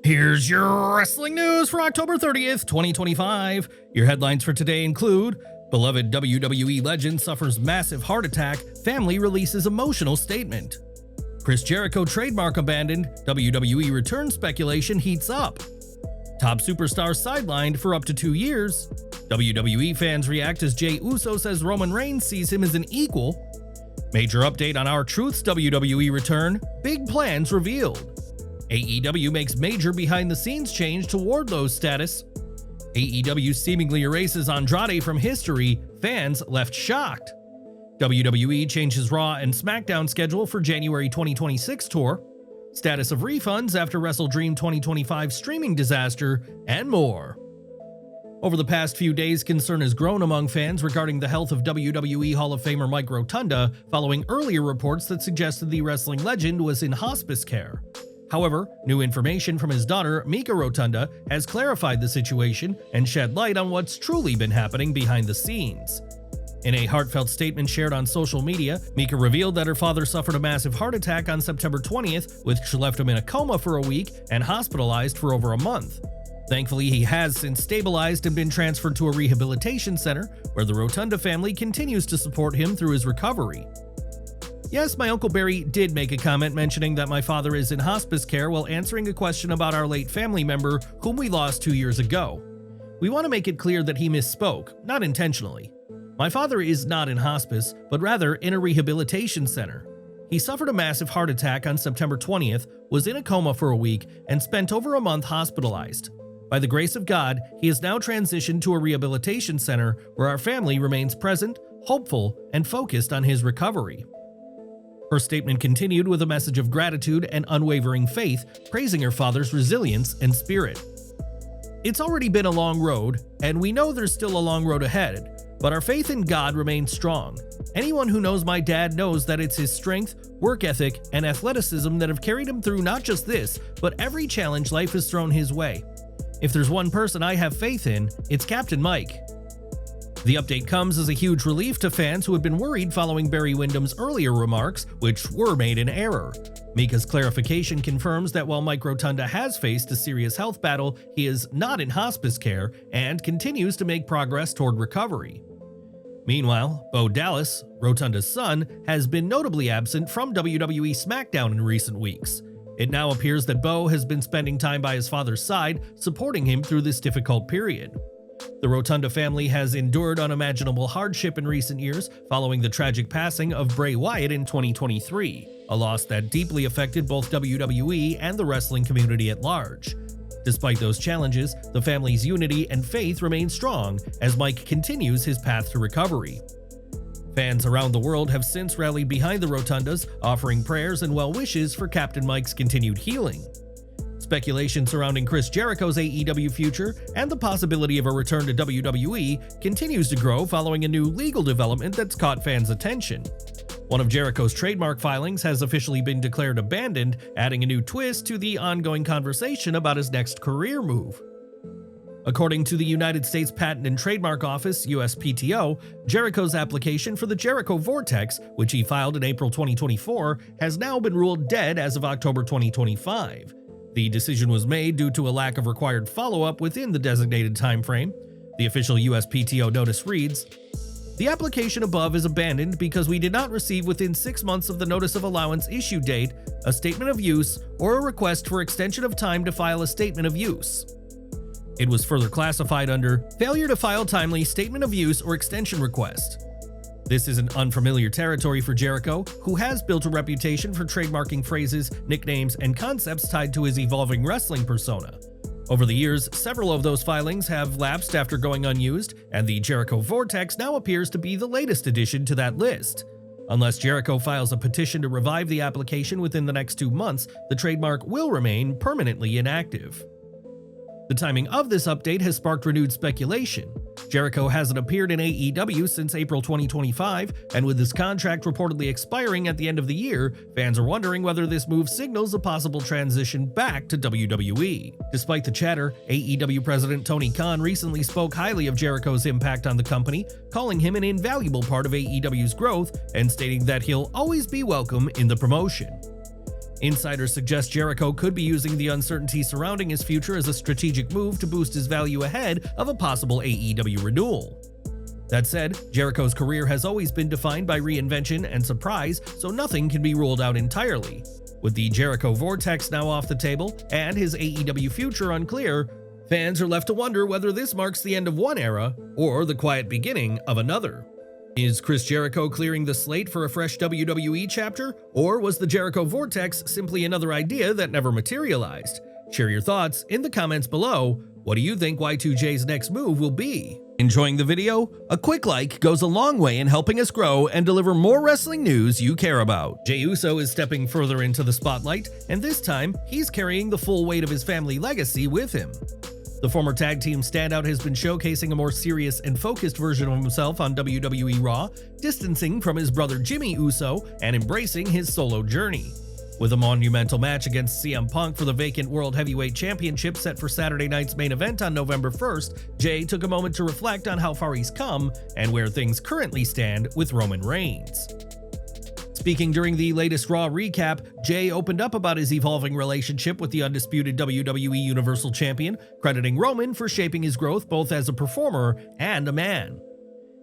Here's your wrestling news for October 30th, 2025. Your headlines for today include: beloved WWE legend suffers massive heart attack, family releases emotional statement. Chris Jericho trademark abandoned, WWE return speculation heats up. Top superstar sidelined for up to 2 years. WWE fans react as Jey Uso says Roman Reigns sees him as an equal. Major update on R-Truth's WWE return, big plans revealed. AEW makes major behind-the-scenes change to Wardlow's status. AEW seemingly erases Andrade from history, fans left shocked. WWE changes Raw and SmackDown schedule for January 2026 tour. Status of refunds after WrestleDream 2025 streaming disaster, and more. Over the past few days, concern has grown among fans regarding the health of WWE Hall of Famer Mike Rotunda following earlier reports that suggested the wrestling legend was in hospice care. However, new information from his daughter, Mika Rotunda, has clarified the situation and shed light on what's truly been happening behind the scenes. In a heartfelt statement shared on social media, Mika revealed that her father suffered a massive heart attack on September 20th, which left him in a coma for a week and hospitalized for over a month. Thankfully, he has since stabilized and been transferred to a rehabilitation center, where the Rotunda family continues to support him through his recovery. Yes, my Uncle Barry did make a comment mentioning that my father is in hospice care while answering a question about our late family member whom we lost 2 years ago. We want to make it clear that he misspoke, not intentionally. My father is not in hospice, but rather in a rehabilitation center. He suffered a massive heart attack on September 20th, was in a coma for a week, and spent over a month hospitalized. By the grace of God, he has now transitioned to a rehabilitation center where our family remains present, hopeful, and focused on his recovery. Her statement continued with a message of gratitude and unwavering faith, praising her father's resilience and spirit. It's already been a long road, and we know there's still a long road ahead, but our faith in God remains strong. Anyone who knows my dad knows that it's his strength, work ethic, and athleticism that have carried him through not just this, but every challenge life has thrown his way. If there's one person I have faith in, it's Captain Mike. The update comes as a huge relief to fans who had been worried following Barry Windham's earlier remarks, which were made in error. Mika's clarification confirms that while Mike Rotunda has faced a serious health battle, he is not in hospice care and continues to make progress toward recovery. Meanwhile, Bo Dallas, Rotunda's son, has been notably absent from WWE SmackDown in recent weeks. It now appears that Bo has been spending time by his father's side, supporting him through this difficult period. The Rotunda family has endured unimaginable hardship in recent years following the tragic passing of Bray Wyatt in 2023, a loss that deeply affected both WWE and the wrestling community at large. Despite those challenges, the family's unity and faith remain strong as Mike continues his path to recovery. Fans around the world have since rallied behind the Rotundas, offering prayers and well wishes for Captain Mike's continued healing. Speculation surrounding Chris Jericho's AEW future and the possibility of a return to WWE continues to grow following a new legal development that's caught fans' attention. One of Jericho's trademark filings has officially been declared abandoned, adding a new twist to the ongoing conversation about his next career move. According to the United States Patent and Trademark Office, USPTO, Jericho's application for the Jericho Vortex, which he filed in April 2024, has now been ruled dead as of October 2025. The decision was made due to a lack of required follow-up within the designated timeframe. The official USPTO notice reads, "The application above is abandoned because we did not receive within 6 months of the notice of allowance issue date a statement of use or a request for extension of time to file a statement of use." It was further classified under failure to file timely statement of use or extension request. This is an unfamiliar territory for Jericho, who has built a reputation for trademarking phrases, nicknames, and concepts tied to his evolving wrestling persona. Over the years, several of those filings have lapsed after going unused, and the Jericho Vortex now appears to be the latest addition to that list. Unless Jericho files a petition to revive the application within the next 2 months, the trademark will remain permanently inactive. The timing of this update has sparked renewed speculation. Jericho hasn't appeared in AEW since April 2025, and with his contract reportedly expiring at the end of the year, fans are wondering whether this move signals a possible transition back to WWE. Despite the chatter, AEW President Tony Khan recently spoke highly of Jericho's impact on the company, calling him an invaluable part of AEW's growth and stating that he'll always be welcome in the promotion. Insiders suggest Jericho could be using the uncertainty surrounding his future as a strategic move to boost his value ahead of a possible AEW renewal. That said, Jericho's career has always been defined by reinvention and surprise, so nothing can be ruled out entirely. With the Jericho Vortex now off the table and his AEW future unclear, fans are left to wonder whether this marks the end of one era or the quiet beginning of another. Is Chris Jericho clearing the slate for a fresh WWE chapter, or was the Jericho Vortex simply another idea that never materialized? Share your thoughts in the comments below. What do you think Y2J's next move will be? Enjoying the video? A quick like goes a long way in helping us grow and deliver more wrestling news you care about. Jey Uso is stepping further into the spotlight, and this time, he's carrying the full weight of his family legacy with him. The former tag team standout has been showcasing a more serious and focused version of himself on WWE Raw, distancing from his brother Jimmy Uso and embracing his solo journey. With a monumental match against CM Punk for the vacant World Heavyweight Championship set for Saturday night's main event on November 1st, Jey took a moment to reflect on how far he's come and where things currently stand with Roman Reigns. Speaking during the latest Raw recap, Jey opened up about his evolving relationship with the undisputed WWE Universal Champion, crediting Roman for shaping his growth both as a performer and a man.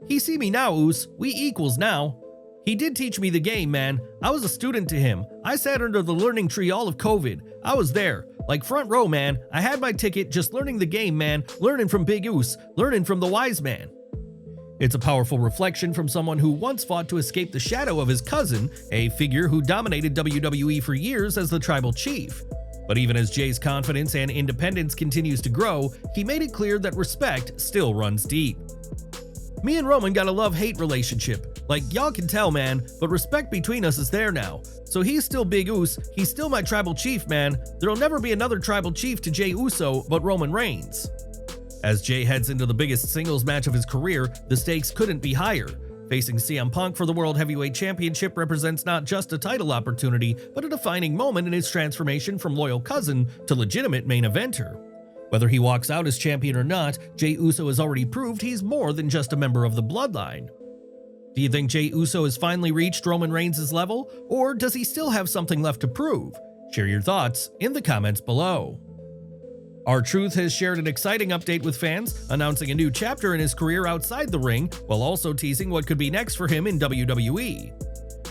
"He see me now, Us. We equals now. He did teach me the game, man. I was a student to him. I sat under the learning tree all of COVID. I was there. Like front row, man. I had my ticket, just learning the game, man. Learning from Big Us. Learning from the wise man." It's a powerful reflection from someone who once fought to escape the shadow of his cousin, a figure who dominated WWE for years as the tribal chief. But even as Jey's confidence and independence continues to grow, he made it clear that respect still runs deep. "Me and Roman got a love-hate relationship. Like, y'all can tell, man, but respect between us is there now. So he's still Big Us, he's still my tribal chief, man. There'll never be another tribal chief to Jey Uso but Roman Reigns." As Jey heads into the biggest singles match of his career, the stakes couldn't be higher. Facing CM Punk for the World Heavyweight Championship represents not just a title opportunity, but a defining moment in his transformation from loyal cousin to legitimate main eventer. Whether he walks out as champion or not, Jey Uso has already proved he's more than just a member of the bloodline. Do you think Jey Uso has finally reached Roman Reigns' level, or does he still have something left to prove? Share your thoughts in the comments below. R-Truth has shared an exciting update with fans, announcing a new chapter in his career outside the ring, while also teasing what could be next for him in WWE.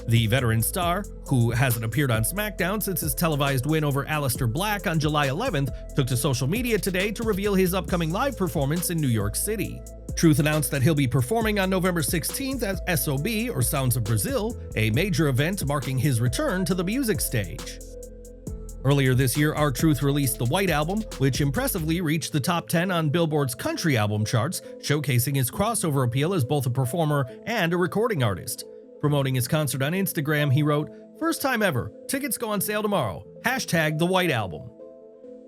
The veteran star, who hasn't appeared on SmackDown since his televised win over Aleister Black on July 11th, took to social media today to reveal his upcoming live performance in New York City. Truth announced that he'll be performing on November 16th at SOB, or Sounds of Brazil, a major event marking his return to the music stage. Earlier this year, R-Truth released the White Album, which impressively reached the top 10 on Billboard's country album charts, showcasing his crossover appeal as both a performer and a recording artist. Promoting his concert on Instagram, he wrote, "First time ever, tickets go on sale tomorrow, #The White Album."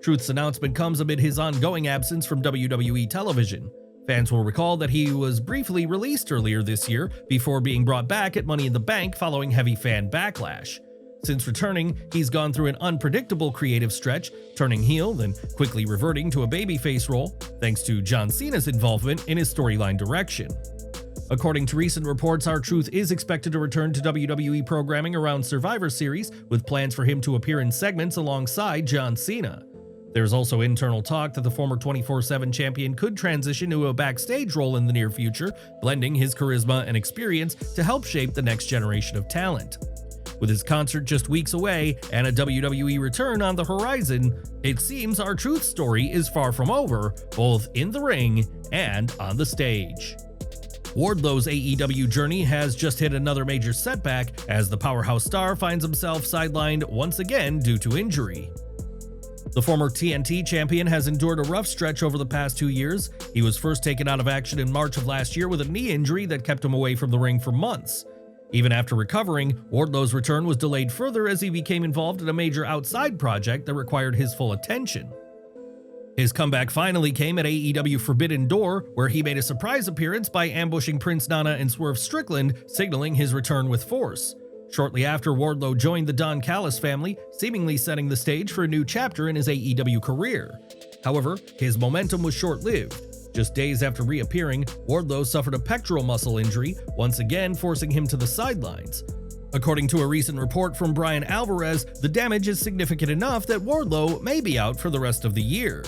Truth's announcement comes amid his ongoing absence from WWE television. Fans will recall that he was briefly released earlier this year before being brought back at Money in the Bank following heavy fan backlash. Since returning, he's gone through an unpredictable creative stretch, turning heel, then quickly reverting to a babyface role, thanks to John Cena's involvement in his storyline direction. According to recent reports, R-Truth is expected to return to WWE programming around Survivor Series, with plans for him to appear in segments alongside John Cena. There's also internal talk that the former 24/7 champion could transition to a backstage role in the near future, blending his charisma and experience to help shape the next generation of talent. With his concert just weeks away and a WWE return on the horizon, it seems R-Truth's story is far from over, both in the ring and on the stage. Wardlow's AEW journey has just hit another major setback as the powerhouse star finds himself sidelined once again due to injury. The former TNT champion has endured a rough stretch over the past 2 years. He was first taken out of action in March of last year with a knee injury that kept him away from the ring for months. Even after recovering, Wardlow's return was delayed further as he became involved in a major outside project that required his full attention. His comeback finally came at AEW Forbidden Door, where he made a surprise appearance by ambushing Prince Nana and Swerve Strickland, signaling his return with force. Shortly after, Wardlow joined the Don Callis family, seemingly setting the stage for a new chapter in his AEW career. However, his momentum was short-lived. Just days after reappearing, Wardlow suffered a pectoral muscle injury, once again forcing him to the sidelines. According to a recent report from Brian Alvarez, the damage is significant enough that Wardlow may be out for the rest of the year.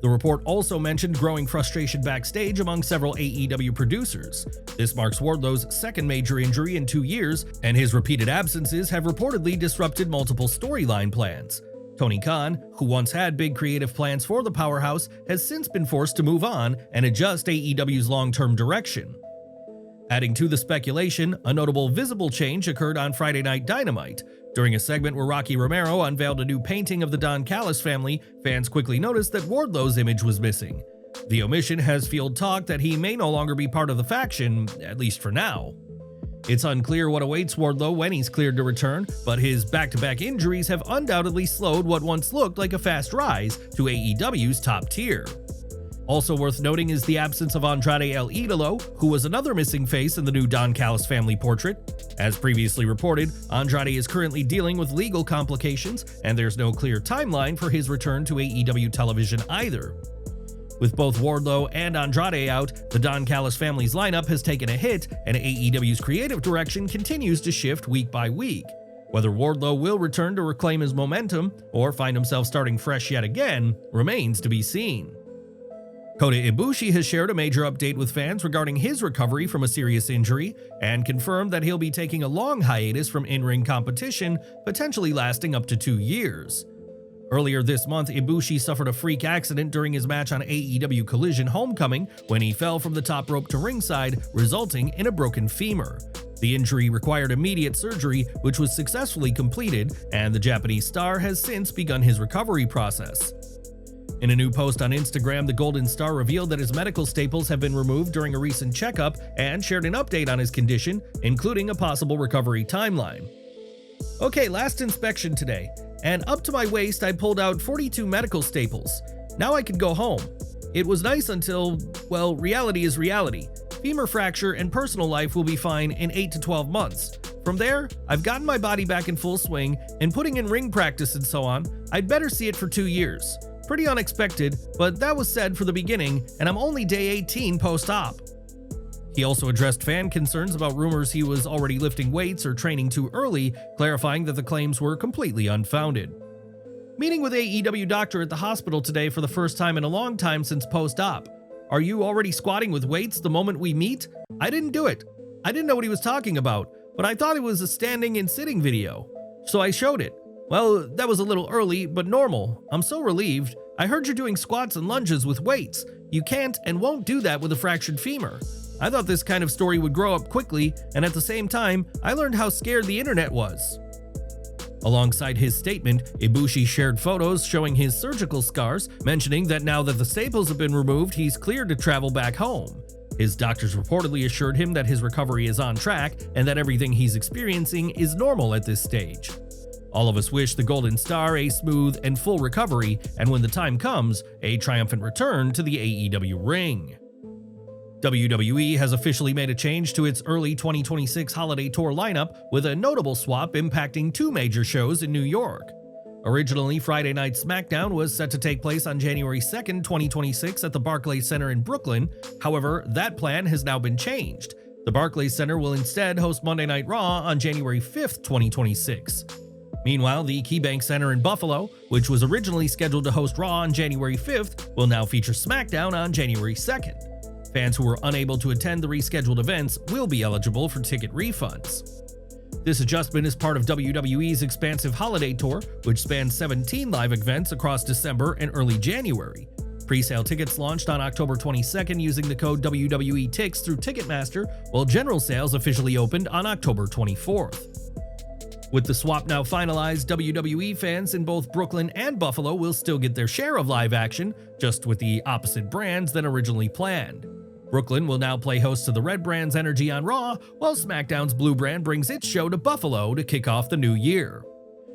The report also mentioned growing frustration backstage among several AEW producers. This marks Wardlow's second major injury in 2 years, and his repeated absences have reportedly disrupted multiple storyline plans. Tony Khan, who once had big creative plans for the powerhouse, has since been forced to move on and adjust AEW's long-term direction. Adding to the speculation, a notable visible change occurred on Friday Night Dynamite. During a segment where Rocky Romero unveiled a new painting of the Don Callis family, fans quickly noticed that Wardlow's image was missing. The omission has fueled talk that he may no longer be part of the faction, at least for now. It's unclear what awaits Wardlow when he's cleared to return, but his back-to-back injuries have undoubtedly slowed what once looked like a fast rise to AEW's top tier. Also worth noting is the absence of Andrade El Idolo, who was another missing face in the new Don Callis family portrait. As previously reported, Andrade is currently dealing with legal complications, and there's no clear timeline for his return to AEW television either. With both Wardlow and Andrade out, the Don Callis family's lineup has taken a hit, and AEW's creative direction continues to shift week by week. Whether Wardlow will return to reclaim his momentum, or find himself starting fresh yet again, remains to be seen. Kota Ibushi has shared a major update with fans regarding his recovery from a serious injury and confirmed that he'll be taking a long hiatus from in-ring competition, potentially lasting up to 2 years. Earlier this month, Ibushi suffered a freak accident during his match on AEW Collision Homecoming when he fell from the top rope to ringside, resulting in a broken femur. The injury required immediate surgery, which was successfully completed, and the Japanese star has since begun his recovery process. In a new post on Instagram, the Golden Star revealed that his medical staples have been removed during a recent checkup and shared an update on his condition, including a possible recovery timeline. Okay, last inspection today, and up to my waist I pulled out 42 medical staples. Now I can go home. It was nice until, well, reality is reality. Femur fracture and personal life will be fine in 8 to 12 months. From there, I've gotten my body back in full swing, and putting in ring practice and so on, I'd better see it for 2 years. Pretty unexpected, but that was said for the beginning, and I'm only day 18 post-op. He also addressed fan concerns about rumors he was already lifting weights or training too early, clarifying that the claims were completely unfounded. Meeting with AEW doctor at the hospital today for the first time in a long time since post-op. Are you already squatting with weights the moment we meet? I didn't do it. I didn't know what he was talking about, but I thought it was a standing and sitting video. So I showed it. Well, that was a little early, but normal. I'm so relieved. I heard you're doing squats and lunges with weights. You can't and won't do that with a fractured femur. I thought this kind of story would grow up quickly, and at the same time, I learned how scared the internet was. Alongside his statement, Ibushi shared photos showing his surgical scars, mentioning that now that the staples have been removed, he's cleared to travel back home. His doctors reportedly assured him that his recovery is on track and that everything he's experiencing is normal at this stage. All of us wish the Golden Star a smooth and full recovery, and when the time comes, a triumphant return to the AEW ring. WWE has officially made a change to its early 2026 holiday tour lineup, with a notable swap impacting 2 major shows in New York. Originally, Friday Night SmackDown was set to take place on January 2nd, 2026 at the Barclays Center in Brooklyn. However, that plan has now been changed. The Barclays Center will instead host Monday Night Raw on January 5th, 2026. Meanwhile, the KeyBank Center in Buffalo, which was originally scheduled to host Raw on January 5th, will now feature SmackDown on January 2nd. Fans who were unable to attend the rescheduled events will be eligible for ticket refunds. This adjustment is part of WWE's expansive holiday tour, which spans 17 live events across December and early January. Pre-sale tickets launched on October 22nd using the code WWETIX through Ticketmaster, while general sales officially opened on October 24th. With the swap now finalized, WWE fans in both Brooklyn and Buffalo will still get their share of live action, just with the opposite brands than originally planned. Brooklyn will now play host to the Red brand's Energy on Raw, while SmackDown's Blue brand brings its show to Buffalo to kick off the new year.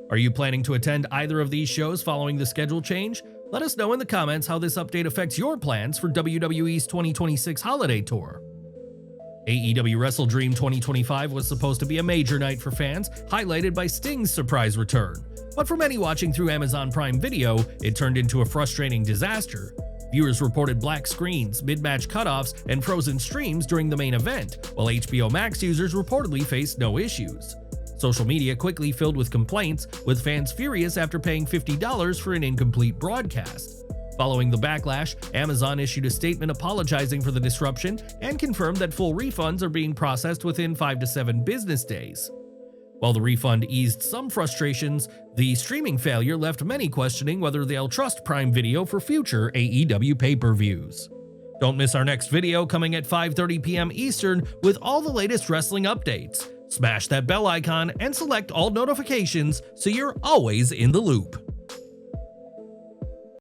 Are you planning to attend either of these shows following the schedule change? Let us know in the comments how this update affects your plans for WWE's 2026 holiday tour. AEW WrestleDream 2025 was supposed to be a major night for fans, highlighted by Sting's surprise return. But for many watching through Amazon Prime Video, it turned into a frustrating disaster. Viewers reported black screens, mid-match cutoffs, and frozen streams during the main event, while HBO Max users reportedly faced no issues. Social media quickly filled with complaints, with fans furious after paying $50 for an incomplete broadcast. Following the backlash, Amazon issued a statement apologizing for the disruption and confirmed that full refunds are being processed within 5 to 7 business days. While the refund eased some frustrations, the streaming failure left many questioning whether they'll trust Prime Video for future AEW pay-per-views. Don't miss our next video coming at 5:30 p.m. Eastern with all the latest wrestling updates. Smash that bell icon and select all notifications so you're always in the loop.